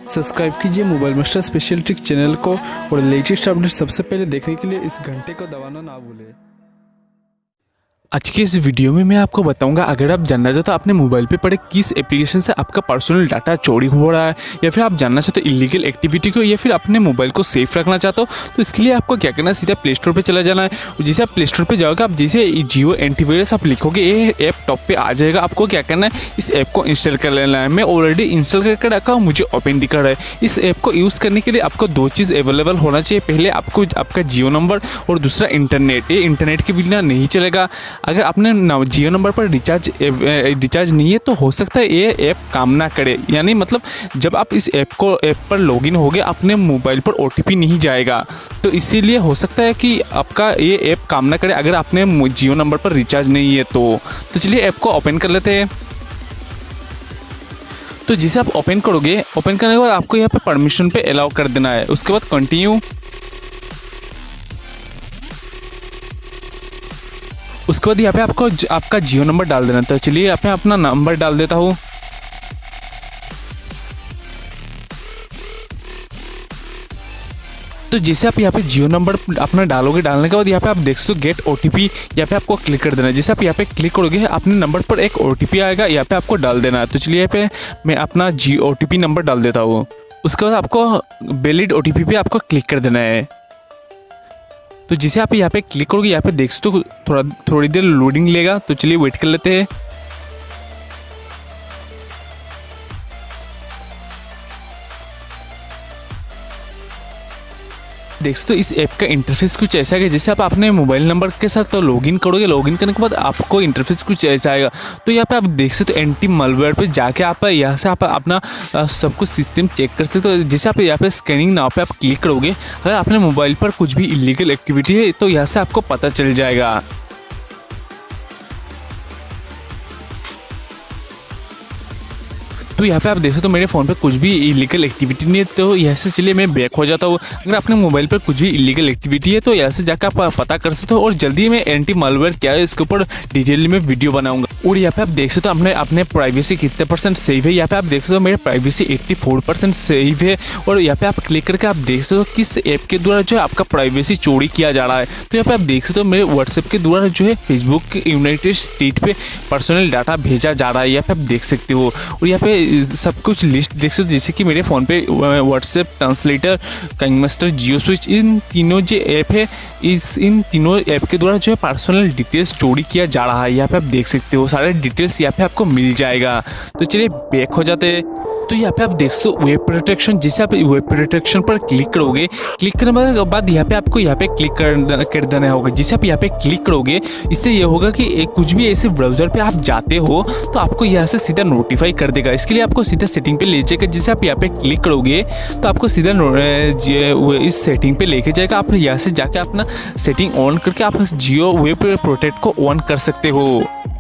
Subscribe कीजिए mobile master special trick channel को और लेटेस्ट अपडेट सबसे पहले देखने के लिए इस घंटे को दबाना ना भूलें। आज के इस वीडियो में मैं आपको बताऊंगा, अगर आप जानना चाहते हो अपने मोबाइल पे पड़े किस एप्लीकेशन से आपका पर्सनल डाटा चोरी हो रहा है, या फिर आप जानना चाहते हो इलीगल एक्टिविटी को, या फिर अपने मोबाइल को सेफ रखना चाहते हो, तो इसके लिए आपको क्या करना है, सीधा प्ले स्टोर पे चला जाना है। और जैसे आप प्ले स्टोर पे जाओगे, आप जैसे जियो एंटीवायरस आप लिखोगे, ये ऐप टॉप पे आ जाएगा। आपको क्या करना है, इस ऐप को इंस्टॉल कर लेना है। मैं ऑलरेडी इंस्टॉल करके रखा हूँ, मुझे ओपन दिखा रहा है। इस ऐप को यूज़ करने के लिए आपको दो चीज़ अवेलेबल होना चाहिए। पहले आपको आपका जियो नंबर और दूसरा इंटरनेट। ये इंटरनेट के बिना नहीं चलेगा। अगर आपने जियो नंबर पर रिचार्ज नहीं है तो हो सकता है ये ऐप काम ना करे। यानी मतलब जब आप इस ऐप पर लॉगिन होगे, अपने मोबाइल पर ओटीपी नहीं जाएगा, तो इसीलिए हो सकता है कि आपका ये ऐप काम ना करे अगर आपने जियो नंबर पर रिचार्ज नहीं है तो चलिए ऐप को ओपन कर लेते हैं। तो जिसे आप ओपन करोगे, ओपन करने के बाद आपको यहाँ पे परमिशन पे अलाउ कर देना है। उसके बाद कंटिन्यू। उसके बाद यहाँ पे आपको आपका जियो नंबर डाल देना। तो चलिए यहाँ पे अपना नंबर डाल देता हूँ। तो जैसे आप यहाँ पे जियो नंबर अपना डालोगे, डालने के बाद यहाँ पे आप देख सकते हो गेट ओटीपी, यहाँ पे आपको क्लिक कर देना है। जैसे आप यहाँ पे क्लिक करोगे, अपने नंबर पर एक ओटीपी आएगा, यहाँ पे आपको डाल देना है। तो चलिए यहाँ पे मैं अपना ओटीपी नंबर डाल देता हूँ। उसके बाद आपको वैलिड ओटीपी पे आपको क्लिक कर देना है। तो जिसे आप यहाँ पे क्लिक करोगे, यहाँ पे देख सकते हो थोड़ी देर लोडिंग लेगा। तो चलिए वेट कर लेते हैं। देख सकते हो इस ऐप का इंटरफेस कुछ ऐसा है। जैसे आप अपने मोबाइल नंबर के साथ तो लॉगिन करोगे, लॉगिन करने के बाद आपको इंटरफेस कुछ ऐसा आएगा। तो यहाँ पे आप देख सकते हो एंटी मलवेयर पे जाके आप यहाँ से आप अपना सब कुछ सिस्टम चेक कर सकते हो। तो जैसे आप यहाँ पे स्कैनिंग नाउ पे आप क्लिक करोगे, अगर अपने मोबाइल पर कुछ भी इलीगल एक्टिविटी है तो यहाँ से आपको पता चल जाएगा। तो यहाँ पे आप देख सकते हो मेरे फ़ोन पे कुछ भी इलीगल एक्टिविटी नहीं है। तो यहाँ से चलिए मैं बैक हो जाता हूँ। अगर अपने मोबाइल पर कुछ भी इलीगल एक्टिविटी है तो यहाँ से जाकर आप पता कर सकते हो। और जल्दी मैं एंटी मालवेयर क्या है इसके ऊपर डिटेल में वीडियो बनाऊंगा। और यहाँ पे आप देख सकते हो अपने प्राइवेसी कितने % सेव है। यहाँ पे आप देख सकते हो मेरे प्राइवेसी 84% सेव है। और यहाँ पे आप क्लिक करके आप देख सकते हो किस ऐप के द्वारा जो है आपका प्राइवेसी चोरी किया जा रहा है। तो यहाँ पे आप देख सकते हो मेरे व्हाट्सएप के द्वारा जो है फेसबुक के यूनाइटेड स्टेट पे पर्सनल डाटा भेजा जा रहा है। यहाँ पे आप देख सकते हो। और यहाँ पे सब कुछ लिस्ट देख सकते हो, जैसे कि मेरे फ़ोन पे व्हाट्सएप, ट्रांसलेटर, काइंग मास्टर, जियो स्विच, इन तीनों जो ऐप है, इन तीनों ऐप के द्वारा जो है पर्सनल डिटेल्स चोरी किया जा रहा है। यहाँ पे आप देख सकते हो सारे डिटेल्स यहाँ पे आपको मिल जाएगा। तो चलिए बैक हो जाते हैं। तो यहाँ पे आप देख सकते हो वेब प्रोटेक्शन। जैसे आप वेब प्रोटेक्शन पर क्लिक करोगे, क्लिक करने के बाद यहाँ पे आपको यहाँ पे क्लिक कर देना होगा। जैसे आप यहाँ पे क्लिक करोगे, इससे ये होगा कि कुछ भी ऐसे ब्राउज़र पे आप जाते हो तो आपको यहाँ से सीधा नोटिफाई कर देगा। इसके लिए आपको सीधा सेटिंग पे ले जाएगा। जैसे आप यहाँ पे क्लिक करोगे तो आपको सीधा इस सेटिंग पे लेके जाएगा। आप यहाँ से जाके अपना सेटिंग ऑन करके आप जियो वेब प्रोटेक्ट को ऑन कर सकते हो।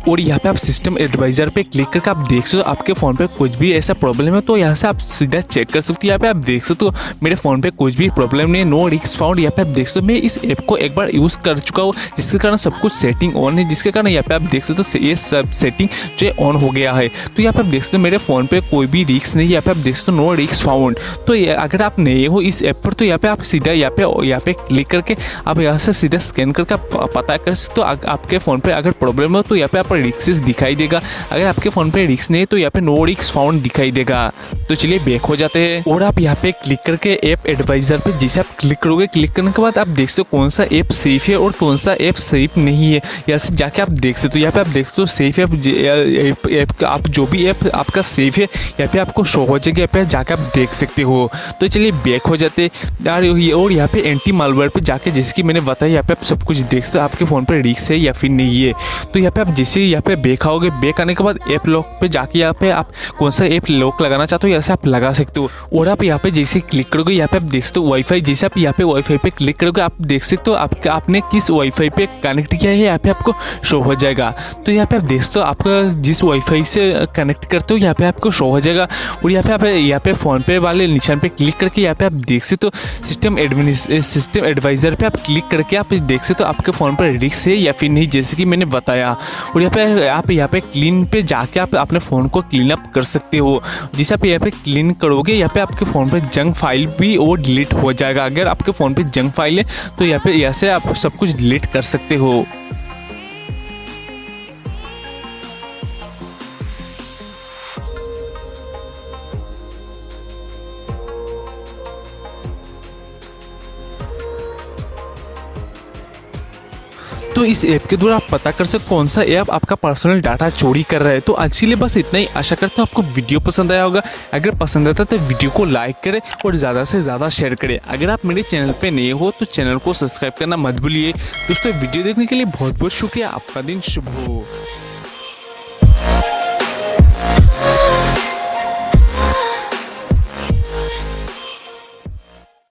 और यहाँ पे आप सिस्टम एडवाइज़र पे क्लिक करके आप देख सकते हो आपके फ़ोन पे कुछ भी ऐसा प्रॉब्लम है तो यहाँ से आप सीधा चेक कर सकते हो। यहाँ पे आप देख सकते हो मेरे फ़ोन पे कुछ भी प्रॉब्लम नहीं है, नो रिस्क फाउंड। यहाँ पे आप देख सकते हो मैं इस ऐप को एक बार यूज़ कर चुका हूँ, जिसके कारण सब कुछ सेटिंग ऑन है, जिसके कारण यहाँ पे आप देख सकते हो ये सब सेटिंग जो है ऑन हो गया है। तो यहाँ पे आप देख सकते हो मेरे फ़ोन पे कोई भी रिस्क नहीं है। यहाँ पे आप देख सकते हो नो रिस्क फाउंड। तो अगर आप नए हो इस ऐप पर तो यहाँ पे आप सीधा यहाँ पे क्लिक करके आप यहाँ से सीधा स्कैन करके आप पता कर सकते हो आपके फ़ोन पर अगर प्रॉब्लम हो तो यहाँ पे आप रिस्क दिखाई देगा। अगर आपके फ़ोन पे रिस्क नहीं है तो यहाँ पे नो रिस्क फाउंड दिखाई देगा। तो चलिए बैक हो जाते हैं। और आप यहाँ पे क्लिक करके ऐप एडवाइज़र पे जैसे आप क्लिक करोगे, क्लिक करने के बाद आप देख सकते हो कौन सा ऐप सेफ है और कौन सा ऐप सेफ नहीं है। यहाँ से जाके आप देख सकते हो। यहाँ पे आप देख सकते हो सेफ ऐप आप जो भी ऐप आपका सेफ है यहाँ पे आपको शो हो जाएगा। यहाँ पे जाके आप देख सकते हो। तो चलिए बैक हो जाते यार। और यहाँ पे एंटी मालवेयर पे जाके जैसे कि मैंने बताया, यहाँ पे आप सब कुछ देख सकते हो आपके फ़ोन पर रिस्क है या फिर नहीं है। तो यहाँ पे आप जैसे यहाँ पे बैक आओगे, बैक आने के बाद ऐप लॉक पे जाके यहाँ पे आप कौन सा ऐप लॉक लगाना चाहते हो यहाँ से आप लगा सकते हो। और आप यहाँ पे जैसे क्लिक करोगे, यहाँ पे आप देख सकते हो वाईफाई। जैसे आप यहाँ पे वाईफाई पे क्लिक करोगे, आप देख सकते हो आपने किस वाईफाई पे कनेक्ट किया है, यहाँ पे आपको शो हो जाएगा। तो यहाँ पे आप देख सकते हो आपका जिस वाईफाई से कनेक्ट करते हो यहाँ पे आपको शो हो जाएगा। और यहाँ पे फ़ोन पे वाले निशान पे क्लिक करके यहाँ पे आप देख सकते हो सिस्टम एडवाइज़र पे आप क्लिक करके आप देख सकते हो आपके फ़ोन पर रिस्क है या फिर नहीं, जैसे कि मैंने बताया। और आप यहाँ पे क्लीन पे जाके आप अपने फ़ोन को क्लीन अप कर सकते हो। जिसे आप यहाँ पे क्लीन करोगे, यहाँ पे आपके फ़ोन पे जंक फाइल भी वो डिलीट हो जाएगा। अगर आपके फ़ोन पे जंक फाइल है तो यहाँ पे ऐसे आप सब कुछ डिलीट कर सकते हो। तो इस ऐप के द्वारा आप पता कर सकते कौन सा ऐप आपका पर्सनल डाटा चोरी कर रहा है। तो आज के लिए बस इतना ही। आशा करता हूँ आपको वीडियो पसंद आया होगा। अगर पसंद आता तो वीडियो को लाइक करें और ज़्यादा से ज़्यादा शेयर करें। अगर आप मेरे चैनल पे नए हो तो चैनल को सब्सक्राइब करना मत भूलिए। दोस्तों वीडियो देखने के लिए बहुत बहुत शुक्रिया। आपका दिन शुभ हो।